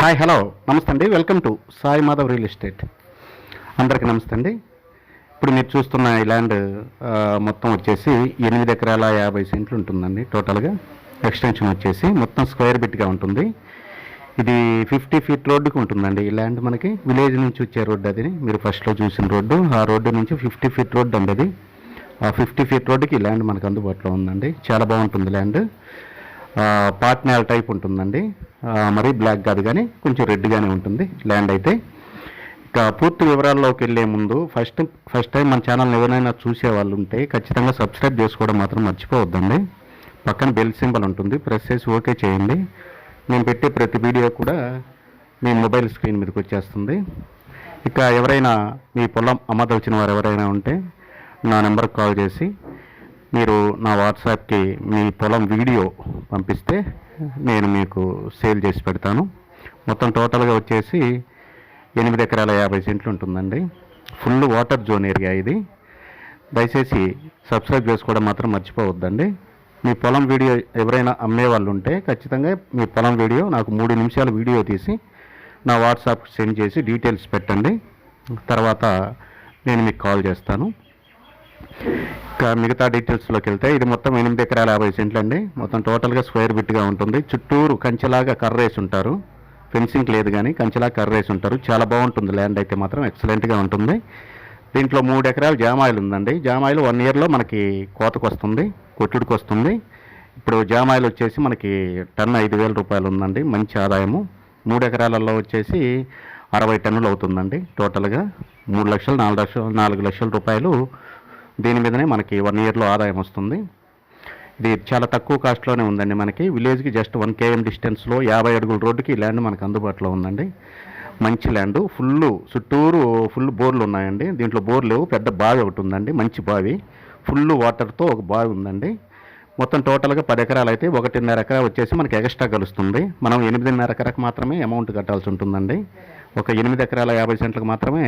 Hi hello నమస్తే అండి. Welcome to Sai Madhav real estate. అందరికీ నమస్తే అండి. ఇప్పుడు మీరు చూస్తున్న ఈ ల్యాండ్ మొత్తం వచ్చేసి 8 ఎకరాల 50 సెంట్లు ఉంటుందండి. టోటల్గా ఎక్స్టెన్షన్ వచ్చేసి మొత్తం స్క్వేర్ బిట్గా ఉంటుంది. ఇది 50 ఫీట్ రోడ్డుకి ఉంటుందండి. ఈ ల్యాండ్ మనకి విలేజ్ నుంచి వచ్చే రోడ్డు. అది మీరు ఫస్ట్లో చూసిన రోడ్డు, ఆ రోడ్డు నుంచి 50 ఫీట్ రోడ్డు అండి. అది ఆ 50 ఫీట్ రోడ్డుకి ఈ ల్యాండ్ మనకు అందుబాటులో ఉందండి. చాలా బాగుంటుంది ల్యాండ్. పాట్నేల్ టైప్ ఉంటుందండి. మరీ బ్లాక్ కాదు, కానీ కొంచెం రెడ్గానే ఉంటుంది ల్యాండ్ అయితే. ఇక పూర్తి వివరాల్లోకి వెళ్ళే ముందు ఫస్ట్ టైం మన ఛానల్ని ఎవరైనా చూసే వాళ్ళు ఉంటే ఖచ్చితంగా సబ్స్క్రైబ్ చేసుకోవడం మాత్రం మర్చిపోవద్దండి. పక్కన బెల్ సింబల్ ఉంటుంది, ప్రెస్ చేసి ఓకే చేయండి. నేను పెట్టే ప్రతి వీడియో కూడా మీ మొబైల్ స్క్రీన్ మీదకి వచ్చేస్తుంది. ఇక ఎవరైనా మీ పొలం అమ్మదలిచిన వారు ఎవరైనా ఉంటే నా నెంబర్కి కాల్ చేసి మీరు నా వాట్సాప్కి మీ పొలం వీడియో పంపిస్తే నేను మీకు సేల్ చేసి పెడతాను. మొత్తం టోటల్గా వచ్చేసి 8 ఎకరాల 50 సెంట్లు ఉంటుందండి. ఫుల్ వాటర్ జోన్ ఏరియా ఇది. దయచేసి సబ్స్క్రైబ్ చేసుకోవడం మాత్రం మర్చిపోవద్దండి. మీ పొలం వీడియో ఎవరైనా అమ్మే వాళ్ళు ఉంటే ఖచ్చితంగా మీ పొలం వీడియో నాకు 3 నిమిషాల వీడియో తీసి నా వాట్సాప్కి సెండ్ చేసి డీటెయిల్స్ పెట్టండి. తర్వాత నేను మీకు కాల్ చేస్తాను. ఇంకా మిగతా డీటెయిల్స్లోకి వెళ్తే ఇది మొత్తం 8 ఎకరాల 50 సెంట్లు అండి. మొత్తం టోటల్గా స్క్వేర్ బిట్గా ఉంటుంది. చుట్టూరు కంచెలాగా కర్రేసి ఉంటారు. ఫెన్సింగ్ లేదు, కానీ కంచెలాగా కర్రేసి ఉంటారు. చాలా బాగుంటుంది ల్యాండ్ అయితే మాత్రం ఎక్సలెంట్గా ఉంటుంది. దీంట్లో 3 ఎకరాలు జామాయిల్ ఉందండి. జామాయిల్ 1 ఇయర్లో మనకి కోతకు వస్తుంది, కొట్టుడికి వస్తుంది. ఇప్పుడు జామాయిల్ వచ్చేసి మనకి టన్ 5,000 రూపాయలు ఉందండి. మంచి ఆదాయము. 3 ఎకరాలలో వచ్చేసి 60 టన్నులు అవుతుందండి. టోటల్గా 3 లక్షలు 4 లక్షల రూపాయలు దీని మీదనే మనకి 1 ఇయర్లో ఆదాయం వస్తుంది. ఇది చాలా తక్కువ కాస్ట్లోనే ఉందండి. మనకి విలేజ్కి జస్ట్ 1 km డిస్టెన్స్లో 50 అడుగుల రోడ్డుకి ఈ ల్యాండ్ మనకు అందుబాటులో ఉందండి. మంచి ల్యాండ్. చుట్టూరు ఫుల్ బోర్లు ఉన్నాయండి. దీంట్లో బోర్ లేవు, పెద్ద బావి ఒకటి ఉందండి. మంచి బావి, ఫుల్ వాటర్తో ఒక బావి ఉందండి. మొత్తం టోటల్గా 10 ఎకరాలు అయితే 1.5 ఎకరా వచ్చేసి మనకి ఎక్స్ట్రా కలుస్తుంది. మనం 8.5 ఎకరాకు మాత్రమే అమౌంట్ కట్టాల్సి ఉంటుందండి. ఒక 8 ఎకరాల 50 సెంట్లకు మాత్రమే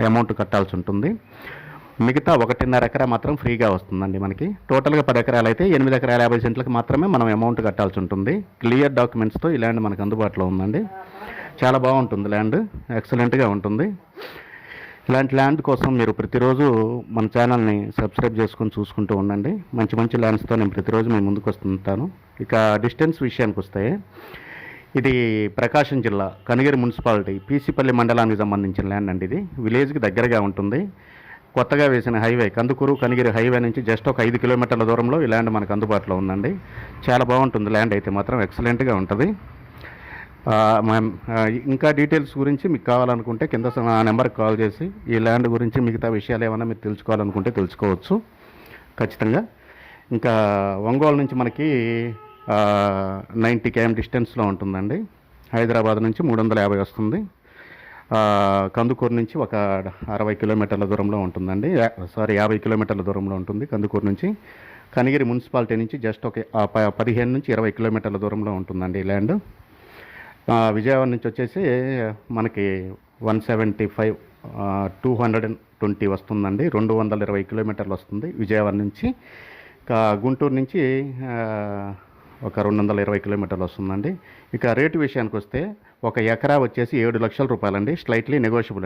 అమౌంట్ కట్టాల్సి ఉంటుంది. మిగతా 1.5 ఎకరా మాత్రం ఫ్రీగా వస్తుందండి మనకి. టోటల్గా 10 ఎకరాలు అయితే 8 ఎకరాల 50 సెంట్లకు మాత్రమే మనం అమౌంట్ కట్టాల్సి ఉంటుంది. క్లియర్ డాక్యుమెంట్స్తో ఈ ల్యాండ్ మనకు అందుబాటులో ఉందండి. చాలా బాగుంటుంది ల్యాండ్, ఎక్సలెంట్గా ఉంటుంది. ఇలాంటి ల్యాండ్ కోసం మీరు ప్రతిరోజు మన ఛానల్ని సబ్స్క్రైబ్ చేసుకొని చూసుకుంటూ ఉండండి. మంచి మంచి ల్యాండ్స్తో నేను ప్రతిరోజు మీ ముందుకు వస్తుంటాను. ఇక డిస్టెన్స్ విషయానికి వస్తే ఇది ప్రకాశం జిల్లా కనిగిరి మున్సిపాలిటీ పీసిపల్లి మండలానికి సంబంధించిన ల్యాండ్ అండి. ఇది విలేజ్కి దగ్గరగా ఉంటుంది. కొత్తగా వేసిన హైవే కందుకూరు కనిగిరి హైవే నుంచి జస్ట్ ఒక 5 కిలోమీటర్ల దూరంలో ఈ ల్యాండ్ మనకు అందుబాటులో ఉందండి. చాలా బాగుంటుంది ల్యాండ్ అయితే మాత్రం ఎక్సలెంట్గా ఉంటుంది. ఇంకా డీటెయిల్స్ గురించి మీకు కావాలనుకుంటే కింద ఆ నెంబర్కి కాల్ చేసి ఈ ల్యాండ్ గురించి మిగతా విషయాలు ఏమైనా మీరు తెలుసుకోవాలనుకుంటే తెలుసుకోవచ్చు ఖచ్చితంగా. ఇంకా ఒంగోలు నుంచి మనకి 90 km డిస్టెన్స్లో ఉంటుందండి. హైదరాబాద్ నుంచి 350 వస్తుంది. కందుకూరు నుంచి ఒక 60 కిలోమీటర్ల దూరంలో ఉంటుందండి. 50 కిలోమీటర్ల దూరంలో ఉంటుంది కందుకూరు నుంచి. కనిగిరి మున్సిపాలిటీ నుంచి జస్ట్ ఒక 15 నుంచి 20 కిలోమీటర్ల దూరంలో ఉంటుందండి ఈ ల్యాండ్. విజయవాడ నుంచి వచ్చేసి మనకి 175 220 వస్తుందండి. 220 కిలోమీటర్లు వస్తుంది విజయవాడ నుంచి. గుంటూరు నుంచి ఒక 220 కిలోమీటర్లు వస్తుందండి. ఇక రేటు విషయానికి వస్తే 1 ఎకరా వచ్చేసి 7 లక్షల రూపాయలండి. స్లైట్లీ నెగోషియబుల్ అండి.